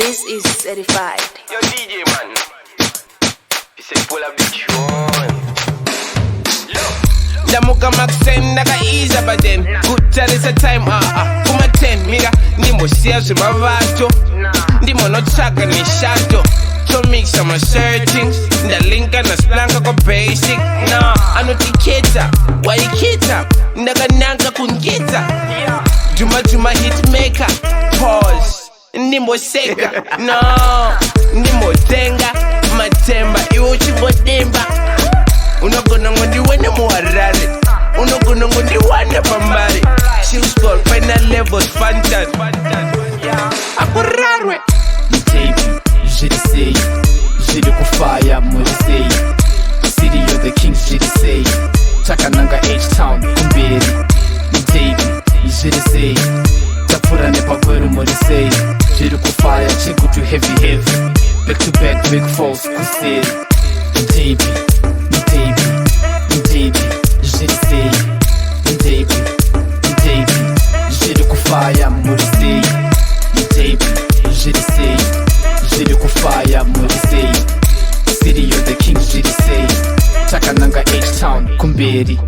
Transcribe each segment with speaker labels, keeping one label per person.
Speaker 1: This is certified.
Speaker 2: Yo, DJ man, he said pull up the tune.
Speaker 3: Ndamuka Maxen ndakaiza baden kutarisa time kuma 10 mira ndimosiya zvemavato ndimonotsvaga neshato to mix some searchings ndalinka nasplanka kwa basic no anotiketa waiketa ndakananga kungeta juma hitmaker pause ndimboseka no ndimbotenga matemba iwe uchingodemba unogona ngondiwene muharare unogona ngondiwane pambare chillscore final levels fantas akurarwe
Speaker 4: Tape, GDC, Jiri kufaya murisei City of the Kings GDC Chakananga H-Town kumberi Tape, GDC Tapura nepa kweru murisei Jiri kufaya chikutu heavy Back to back big falls kuseri Tape, GDC Tape, Jiri kufaya murisei Tape, GDC Jiri kufaya murisei City of the Kings GDC Chakananga H-Town kumberi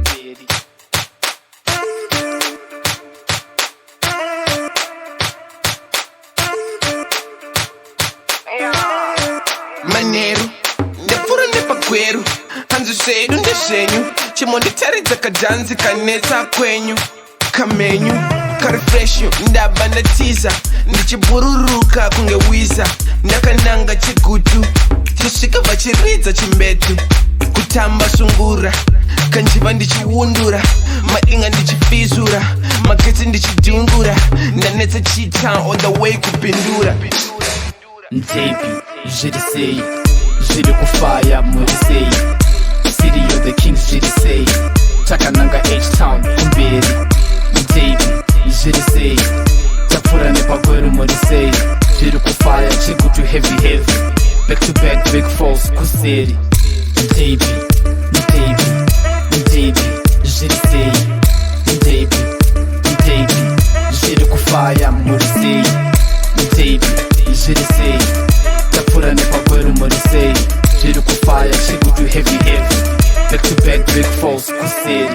Speaker 3: manheru ndapfura nepakweru hanzu zvedu ndezvenyu chimonditaridza kadhanzi kanetsa kwenyu kamenyu karefreshu ndabva ndatiza ndichibhururuka kunge wiza ndakananga chigutu kusvika vachiridza chimbetu kutamba sungura kanjiva ndichiundura madinga ndichifizura magetsi ndichidhungura ndanetsa chita on the way kupindura
Speaker 4: Tape, GDC Jiri kufaya murisei City of the Kings GDC Chakananga H-Town kumberi Tape, GDC Tapura nepa kweru murisei Jiri kufaya chikutu heavy Back to back big falls kuseri Tape, GDC Tape, Jiri kufaya murisei Tape, GDC Tapura nepa kweru murisei Jiri kufaya chikutu heavy Back to back big falls kuseri